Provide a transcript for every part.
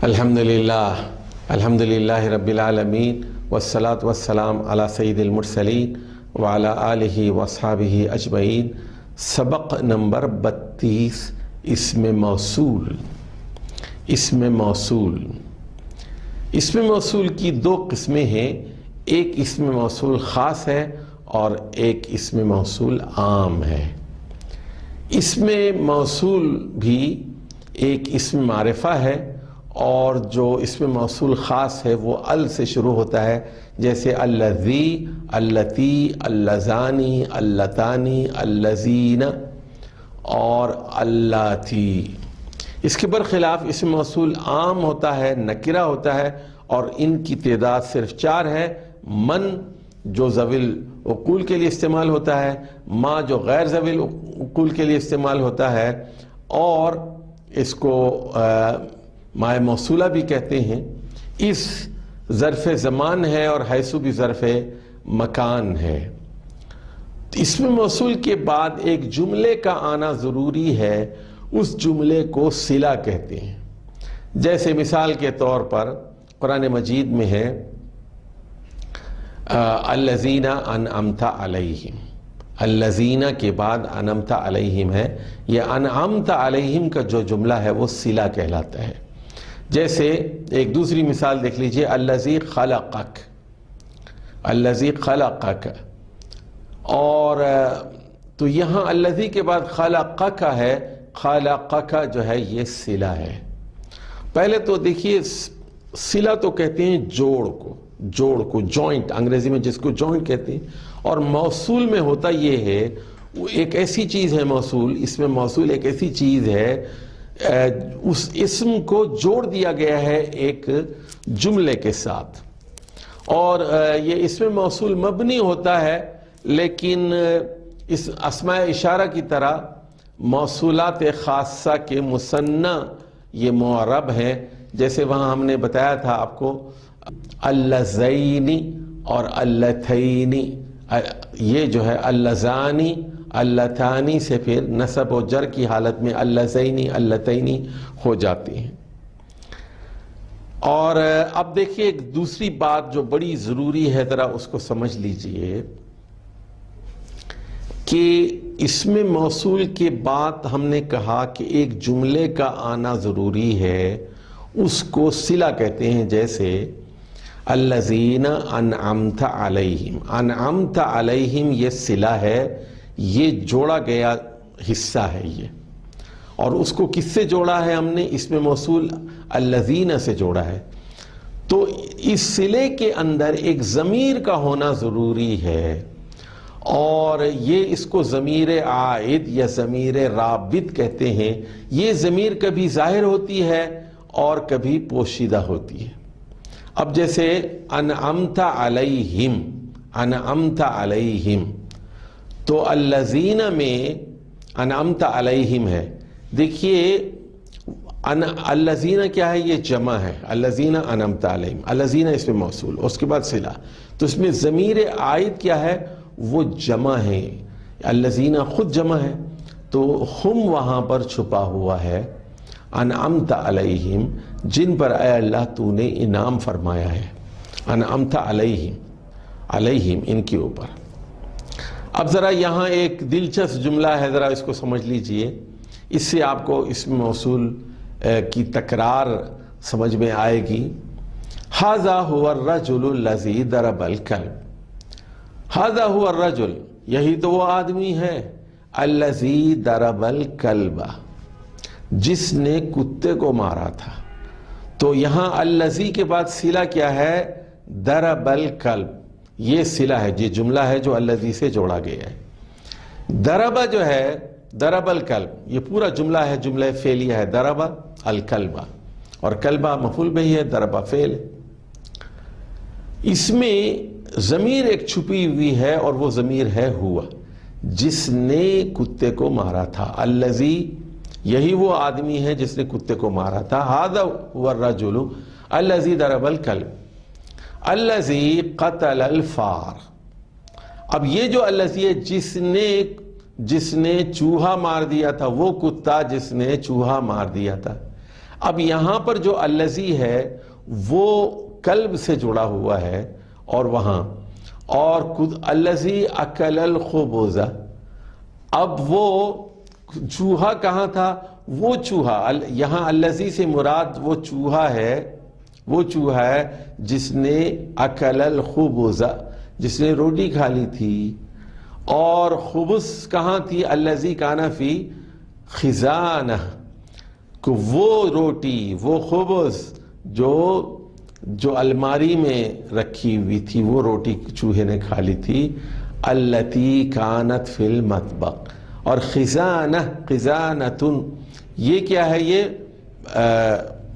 الحمدللہ رب العالمین والصلاة والسلام علی سید المرسلین وعلی آلہ واصحابہ اجمعین۔ سبق نمبر 32، اسم موصول۔ اسم موصول کی دو قسمیں ہیں، ایک اسم موصول خاص ہے اور ایک اسم موصول عام ہے۔ اسم موصول بھی ایک اسم معرفہ ہے، اور جو اسم موصول خاص ہے وہ ال سے شروع ہوتا ہے، جیسے الذی، اللتی، اللذانی، اللتانی، اللذین اور اللاتی۔ اس کے برخلاف اسم موصول عام ہوتا ہے، نکرہ ہوتا ہے، اور ان کی تعداد صرف 4 ہے۔ من جو ذوی العقول کے لیے استعمال ہوتا ہے، ما جو غیر ذوی العقول کے لیے استعمال ہوتا ہے، اور اس کو مائے موصولہ بھی کہتے ہیں۔ اس ظرف زمان ہے اور حیثو بھی ظرف مکان ہے۔ اسم موصول کے بعد ایک جملے کا آنا ضروری ہے، اس جملے کو صلہ کہتے ہیں۔ جیسے مثال کے طور پر قرآن مجید میں ہے الذین انعمت علیہم، الذین کے بعد انعمت علیہم ہے، یہ انعمت علیہم کا جو جملہ ہے وہ صلہ کہلاتا ہے۔ جیسے ایک دوسری مثال دیکھ لیجئے الذی خلقک، الذی خلقک، اور تو یہاں الذی کے بعد خلقک ہے، خلقک جو ہے یہ صلہ ہے۔ پہلے تو دیکھیے صلہ تو کہتے ہیں جوڑ کو، جوائنٹ، انگریزی میں جس کو جوائنٹ کہتے ہیں، اور موصول میں ہوتا یہ ہے، وہ ایک ایسی چیز ہے موصول، اس میں موصول ایک ایسی چیز ہے، اس اسم کو جوڑ دیا گیا ہے ایک جملے کے ساتھ، اور یہ اسم موصول مبنی ہوتا ہے، لیکن اس اسماء اشارہ کی طرح موصولات خاصہ کے مثنی یہ معرب ہیں۔ جیسے وہاں ہم نے بتایا تھا آپ کو اللذینی اور اللتینی، یہ جو ہے اللذانی، اللتانی سے پھر نصب و جر کی حالت میں اللذینی، اللتینی ہو جاتی ہیں۔ اور اب دیکھیے ایک دوسری بات جو بڑی ضروری ہے، ذرا اس کو سمجھ لیجئے کہ اسم موصول کے بعد ہم نے کہا کہ ایک جملے کا آنا ضروری ہے، اس کو صلہ کہتے ہیں۔ جیسے الذین انعمت علیہم، انعمت علیہم یہ صلہ ہے، یہ جوڑا گیا حصہ ہے یہ، اور اس کو کس سے جوڑا ہے ہم نے؟ اسم موصول الذین سے جوڑا ہے۔ تو اس صلے کے اندر ایک ضمیر کا ہونا ضروری ہے، اور یہ اس کو ضمیر عائد یا ضمیر رابط کہتے ہیں۔ یہ ضمیر کبھی ظاہر ہوتی ہے اور کبھی پوشیدہ ہوتی ہے۔ اب جیسے انعمت علیہم، انعمت علیہم، تو الذین میں انعمت علیہم ہے۔ دیکھیے الذین کیا ہے؟ یہ جمع ہے، الذین انعمت علیہم، الذین اس میں موصول، اس کے بعد صلہ، تو اس میں ضمیر عائد کیا ہے؟ وہ جمع ہے، الذین خود جمع ہے، تو ہم وہاں پر چھپا ہوا ہے، انعمت علیہم، جن پر اے اللہ تو نے انعام فرمایا ہے، انعمت علیہم، علیہم ان کے اوپر۔ اب ذرا یہاں ایک دلچسپ جملہ ہے، ذرا اس کو سمجھ لیجئے، اس سے آپ کو اسم موصول کی تکرار سمجھ میں آئے گی۔ ھذا ھو الرجل الذی ضرب الکلب، ھذا ھو الرجل، یہی تو وہ آدمی ہے، الذی ضرب الکلب، جس نے کتے کو مارا تھا۔ تو یہاں الذی کے بعد صلہ کیا ہے؟ ضرب الکلب، یہ صلہ ہے، یہ جملہ ہے جو الذی سے جوڑا گیا ہے۔ ضرب جو ہے، ضرب الکلب، یہ پورا جملہ ہے، جملہ فعلیہ ہے، ضرب الکلب، اور کلبہ مفعول بھی ہے، ضرب فعل۔ اس میں ضمیر ایک چھپی ہوئی ہے، اور وہ ضمیر ہے ہوا، جس نے کتے کو مارا تھا۔ الذی، یہی وہ آدمی ہے جس نے کتے کو مارا تھا۔ ھذا ھو الرجل الذی ضرب الکلب الذی قتل الفار۔ اب یہ جو الذی ہے، جس نے چوہا مار دیا تھا، وہ کتا جس نے چوہا مار دیا تھا۔ اب یہاں پر جو الذی ہے وہ قلب سے جڑا ہوا ہے، اور وہاں اور الذی اکل الخبز، اب وہ چوہا کہاں تھا؟ وہ چوہا یہاں الذی سے مراد وہ چوہا ہے جس نے اکل الخبز، جس نے روٹی کھا لی تھی، اور خبز کہاں تھی؟ الذی کان فی خزانہ، کہ وہ روٹی، وہ خبز جو الماری میں رکھی ہوئی تھی، وہ روٹی چوہے نے کھا لی تھی، التی کانت فی المطبخ، اور خزانتن یہ کیا ہے؟ یہ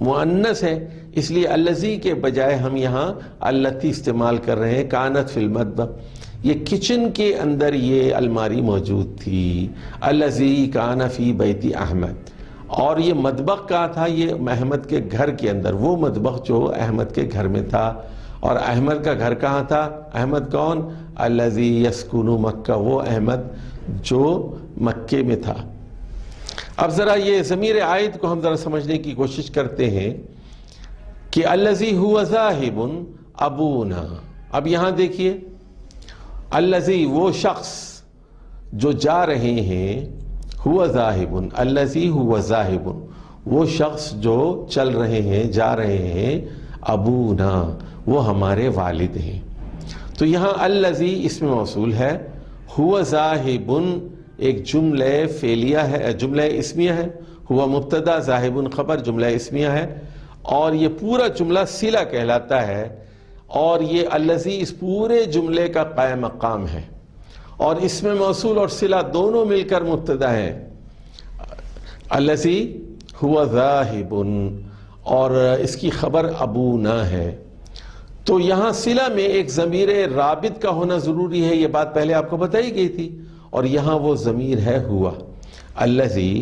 مؤنث ہے، اس لیے الذی کے بجائے ہم یہاں التی استعمال کر رہے ہیں، کانت فی المطبخ، یہ کچن کے اندر یہ الماری موجود تھی، الذی کان فی بیت احمد، اور یہ مطبخ کہاں تھا؟ یہ احمد کے گھر کے اندر، وہ مطبخ جو احمد کے گھر میں تھا، اور احمد کا گھر کہاں تھا؟ احمد کون؟ الذی یسکن مکہ، وہ احمد جو مکے میں تھا۔ اب ذرا یہ ضمیر عائد کو ہم ذرا سمجھنے کی کوشش کرتے ہیں کہ الذی هو ذاہب ابونا، اب یہاں دیکھیے الذی وہ شخص جو جا رہے ہیں، ہوا ذاہب، الذی ہوا ذاہب وہ شخص جو چل رہے ہیں، جا رہے ہیں، ابونا وہ ہمارے والد ہیں۔ تو یہاں الذی اسم موصول ہے، ہوا ذاہب ایک جملہ فعلیہ ہے، جملہ اسمیہ ہے، ہوا مبتدا ذاہب خبر، جملہ اسمیہ ہے، اور یہ پورا جملہ صلہ کہلاتا ہے، اور یہ الذی اس پورے جملے کا قائم مقام ہے، اور اسم موصول اور صلہ دونوں مل کر مبتدا ہیں، الذی ہوا ذاہب، اور اس کی خبر ابونا ہے۔ تو یہاں صلہ میں ایک ضمیر رابط کا ہونا ضروری ہے، یہ بات پہلے آپ کو بتائی گئی تھی، اور یہاں وہ ضمیر ہے ہوا، الذی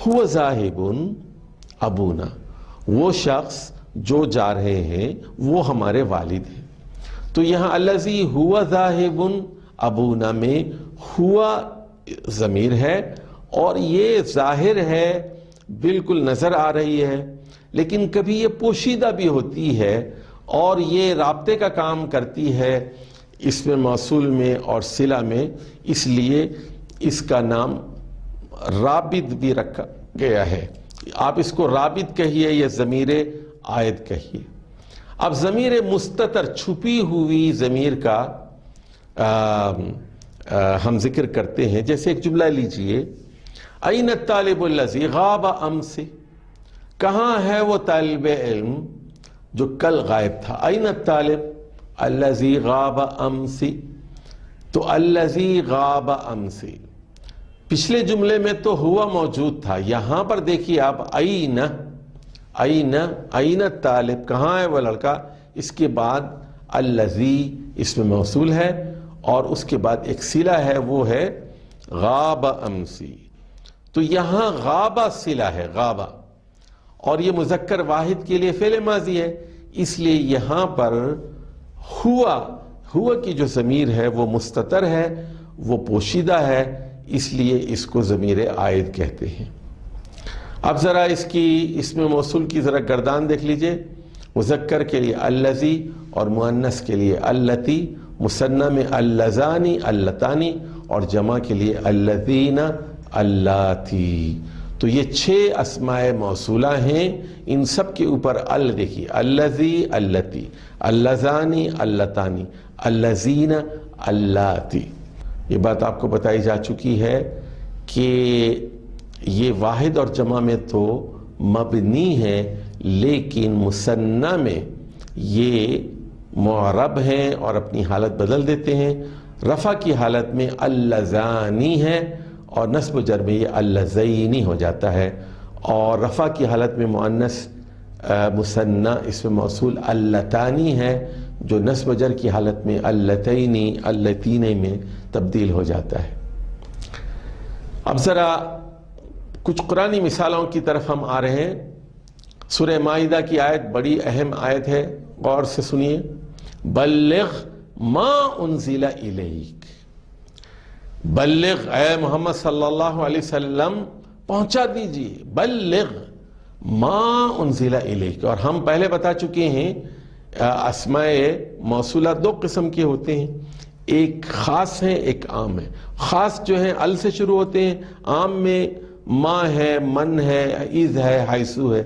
ہوا ذاہب ابونا، وہ شخص جو جا رہے ہیں وہ ہمارے والد ہیں۔ تو یہاں الذی ہوا ذاہب ابونا میں ہوا ضمیر ہے، اور یہ ظاہر ہے، بالکل نظر آ رہی ہے، لیکن کبھی یہ پوشیدہ بھی ہوتی ہے، اور یہ رابطے کا کام کرتی ہے اس میں موصول میں اور صلہ میں، اس لیے اس کا نام رابط بھی رکھا گیا ہے۔ آپ اس کو رابط کہیے یا ضمیر عائد کہیے۔ اب ضمیر مستتر، چھپی ہوئی ضمیر کا ہم ذکر کرتے ہیں، جیسے ایک جملہ لیجئے، این الطالب الذی غاب امس، کہاں ہے وہ طالب علم جو کل غائب تھا؟ این الطالب الذی غاب امس، تو الذی غاب امس پچھلے جملے میں تو ہوا موجود تھا، یہاں پر دیکھیے آپ این الطالب، کہاں ہے وہ لڑکا، اس کے بعد الذی اس میں موصول ہے، اور اس کے بعد ایک صلہ ہے، وہ ہے غاب امسی۔ تو یہاں غابہ صلہ ہے، غابہ، اور یہ مذکر واحد کے لیے فعل ماضی ہے، اس لیے یہاں پر ہوا کی جو ضمیر ہے وہ مستتر ہے، وہ پوشیدہ ہے، اس لیے اس کو ضمیر عائد کہتے ہیں۔ اب ذرا اس میں موصول کی ذرا گردان دیکھ لیجئے، مذکر کے لیے الذی اور مؤنث کے لیے اللتی، مثنی میں اللذانی اللتانی، اور جمع کے لیے الذین اللاتی۔ تو یہ 6 اسماء موصولہ ہیں، ان سب کے اوپر دیکھیے، الذی اللتی، اللذانی اللتانی، الذین اللاتی۔ یہ بات آپ کو بتائی جا چکی ہے کہ یہ واحد اور جمع میں تو مبنی ہے، لیکن مثنی میں یہ معرب ہیں اور اپنی حالت بدل دیتے ہیں۔ رفع کی حالت میں اللذانی ہے، اور نصب و جر میں یہ اللذینی ہو جاتا ہے، اور رفع کی حالت میں مؤنث مثنی اس میں موصول اللتانی ہے، جو نصب و جر کی حالت میں اللتینی اللتینی میں تبدیل ہو جاتا ہے۔ اب ذرا کچھ قرآنی مثالوں کی طرف ہم آ رہے ہیں۔ سورہ مائدہ کی آیت بڑی اہم آیت ہے، غور سے سنیے، بلغ ما انزل الیک، بلغ اے محمد صلی اللہ علیہ وسلم پہنچا دیجیے، بلغ ما انزل الیک. اور ہم پہلے بتا چکے ہیں اسماء موصولہ دو قسم کے ہوتے ہیں، ایک خاص ہے ایک عام ہے. خاص جو ہیں ال سے شروع ہوتے ہیں، عام میں ما ہے، من ہے، اذ ہے، حیثو ہے.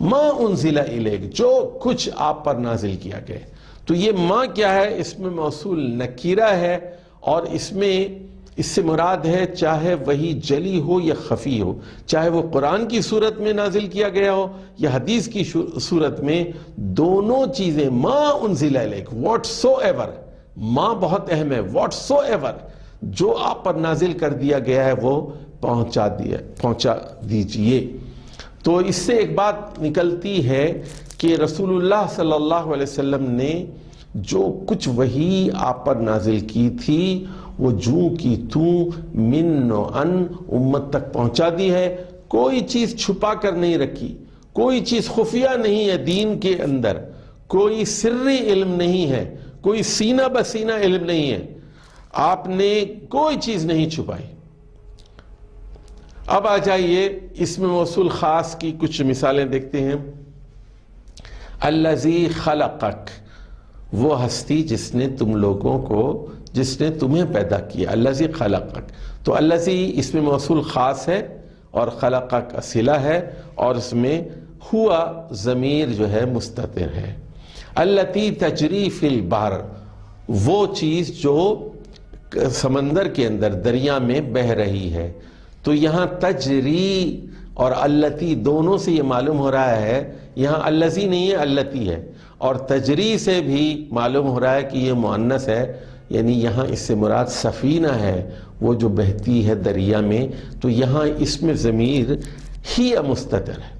ما انزل الیک، جو کچھ آپ پر نازل کیا گیا. تو یہ ما کیا ہے؟ اس میں موصول نکیرہ ہے، اور اس سے مراد ہے چاہے وہی جلی ہو یا خفی ہو، چاہے وہ قرآن کی صورت میں نازل کیا گیا ہو یا حدیث کی صورت میں، دونوں چیزیں. ما انزل الیک، واٹ سو ایور. ما بہت اہم ہے. واٹ سو ایور، جو آپ پر نازل کر دیا گیا ہے وہ پہنچا دیجئے. تو اس سے ایک بات نکلتی ہے کہ رسول اللہ صلی اللہ علیہ وسلم نے جو کچھ وحی آپ پر نازل کی تھی وہ جوں کی توں من و ان امت تک پہنچا دی ہے. کوئی چیز چھپا کر نہیں رکھی، کوئی چیز خفیہ نہیں ہے دین کے اندر، کوئی سری علم نہیں ہے، کوئی سینہ بسینہ علم نہیں ہے. آپ نے کوئی چیز نہیں چھپائی. اب آ جائیے اس میں موصول خاص کی کچھ مثالیں دیکھتے ہیں. الذی خلقک، وہ ہستی جس نے تم لوگوں کو، جس نے تمہیں پیدا کیا. الذی خلقک، تو الذی اس میں موصول خاص ہے اور خلقک صلہ ہے، اور اس میں ہوا ضمیر جو ہے مستتر ہے. التی تجری فی البحر، وہ چیز جو سمندر کے اندر دریا میں بہہ رہی ہے. تو یہاں تجری اور التی دونوں سے یہ معلوم ہو رہا ہے، یہاں الذی نہیں ہے التی ہے، اور تجری سے بھی معلوم ہو رہا ہے کہ یہ مؤنث ہے، یعنی یہاں اس سے مراد سفینہ ہے، وہ جو بہتی ہے دریا میں. تو یہاں اس میں ضمیر ہی مستتر ہے.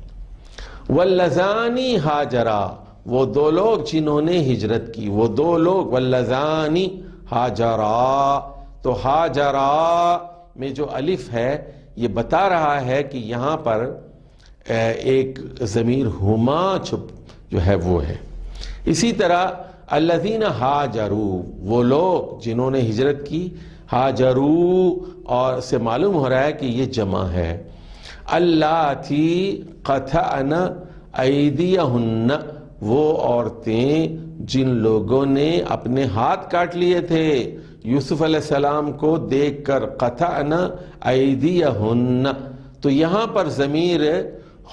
واللذانی ہاجرا، وہ دو لوگ جنہوں نے ہجرت کی، وہ دو لوگ. واللذانی ہاجرا، تو ہاجرا میں جو الف ہے یہ بتا رہا ہے کہ یہاں پر ایک ضمیر ہما جو ہے وہ ہے. اسی طرح الذین ہاجروا، وہ لوگ جنہوں نے ہجرت کی. ہاجروا، اور سے معلوم ہو رہا ہے کہ یہ جمع ہے. اللاتی قطعن ایدیہن، وہ عورتیں جن لوگوں نے اپنے ہاتھ کاٹ لیے تھے یوسف علیہ السلام کو دیکھ کر. قطعن ایدیہن، تو یہاں پر ضمیر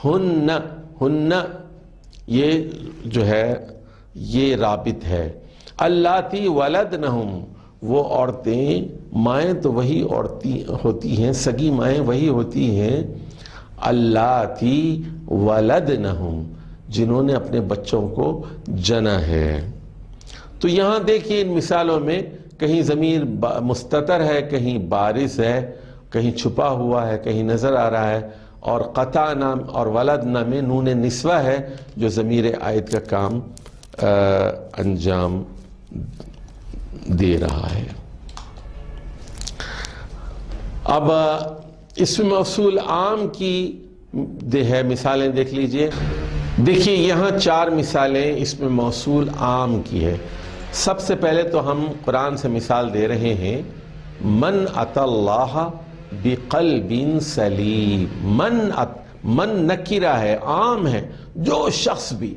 ہن یہ جو ہے یہ رابط ہے. اللاتی ولدنہم، وہ عورتیں، مائیں تو وہی ہوتی ہیں، سگی مائیں وہی ہوتی ہیں. اللاتی ولدنہم، جنہوں نے اپنے بچوں کو جنا ہے. تو یہاں دیکھیے ان مثالوں میں کہیں ضمیر مستتر ہے، کہیں بارز ہے، کہیں چھپا ہوا ہے، کہیں نظر آ رہا ہے. اور قطعنا اور ولدنا میں نون نسوہ ہے جو ضمیر عائد کا کام انجام دے رہا ہے. اب اس موصول عام کی ہے مثالیں دیکھ لیجئے. دیکھیے یہاں 4 مثالیں اس میں موصول عام کی ہے. سب سے پہلے تو ہم قرآن سے مثال دے رہے ہیں. من اتی اللہ بقلب سلیم. من نکرہ ہے، عام ہے، جو شخص بھی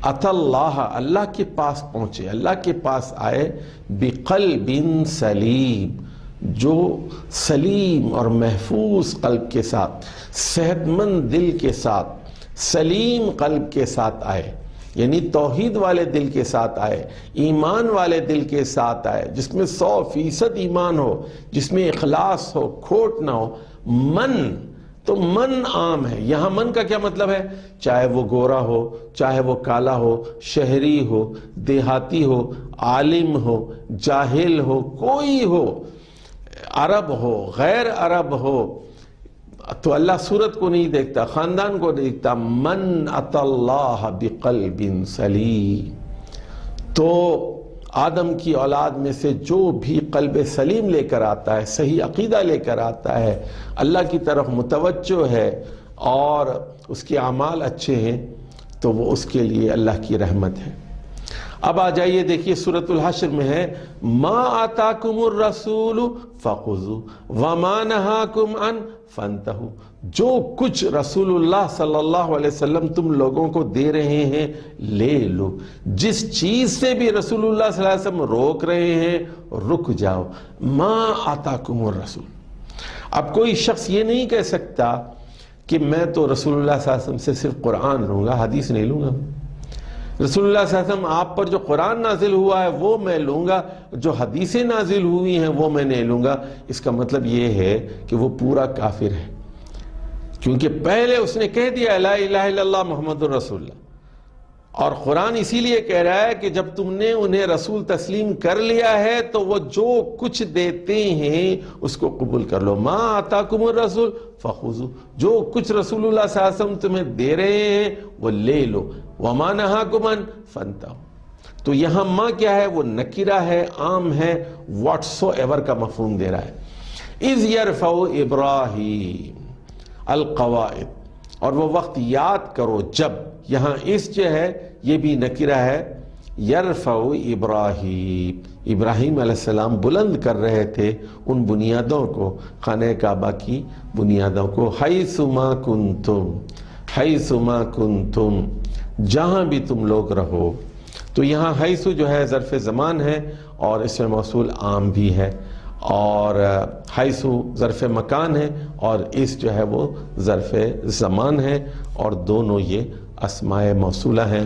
اتی اللہ، اللہ کے پاس پہنچے، اللہ کے پاس آئے، بقلب سلیم، جو سلیم اور محفوظ قلب کے ساتھ، صحت مند دل کے ساتھ، سلیم قلب کے ساتھ آئے، یعنی توحید والے دل کے ساتھ آئے، ایمان والے دل کے ساتھ آئے، جس میں 100% ایمان ہو، جس میں اخلاص ہو، کھوٹ نہ ہو. من، تو من عام ہے. یہاں من کا کیا مطلب ہے؟ چاہے وہ گورا ہو، چاہے وہ کالا ہو، شہری ہو، دیہاتی ہو، عالم ہو، جاہل ہو، کوئی ہو، عرب ہو، غیر عرب ہو. تو اللہ صورت کو نہیں دیکھتا، خاندان کو نہیں دیکھتا. من اتی اللہ بقلب سلیم. تو آدم کی اولاد میں سے جو بھی قلب سلیم لے کر آتا ہے، صحیح عقیدہ لے کر آتا ہے، اللہ کی طرف متوجہ ہے اور اس کے اعمال اچھے ہیں، تو وہ اس کے لیے اللہ کی رحمت ہے. اب آ جائیے دیکھیے سورۃ الحشر میں ہے ما آتاکم الرسول فخذوہ وما نہاکم عنہ فانتہو، جو کچھ رسول اللہ صلی اللہ علیہ وسلم تم لوگوں کو دے رہے ہیں لے لو، جس چیز سے بھی رسول اللہ صلی اللہ علیہ وسلم روک رہے ہیں رک جاؤ۔ ما آتاکم الرسول، اب کوئی شخص یہ نہیں کہہ سکتا کہ میں تو رسول اللہ صلی اللہ علیہ وسلم سے صرف قرآن لوں گا، حدیث نہیں لوں گا۔ رسول اللہ صلی اللہ علیہ وسلم آپ پر جو قرآن نازل ہوا ہے وہ میں لوں گا، جو حدیثیں نازل ہوئی ہیں وہ میں نہیں لوں گا۔ اس کا مطلب یہ ہے کہ وہ پورا کافر ہے، کیونکہ پہلے اس نے کہہ دیا لا الہ الا اللہ محمد الرسول اللہ، اور قرآن اسی لیے کہہ رہا ہے کہ جب تم نے انہیں رسول تسلیم کر لیا ہے تو وہ جو کچھ دیتے ہیں اس کو قبول کر لو۔ ما آتاکم الرسول فخذوا، جو کچھ رسول اللہ صلی اللہ علیہ وسلم تمہیں دے رہے ہیں وہ لے لو۔ وما نہاکم عنہ فانتہوا، تو یہاں ما کیا ہے؟ وہ نکرہ ہے، عام ہے، واٹسو ایور کا مفہوم دے رہا ہے۔ اذ یرفع ابراہیم القواعد، اور وہ وقت یاد کرو جب، یہاں اس جو ہے یہ بھی نکرہ ہے، یرفع ابراہیم، ابراہیم علیہ السلام بلند کر رہے تھے ان بنیادوں کو، خانہ کعبہ کی بنیادوں کو، حیث ما کنتم، حیث ما کنتم، جہاں بھی تم لوگ رہو۔ تو یہاں حیث جو ہے ظرف زمان ہے اور اس میں موصول عام بھی ہے، اور حیث ظرف مکان ہے اور اس جو ہے وہ ظرف زمان ہے، اور دونوں یہ اسماء موصولہ ہیں۔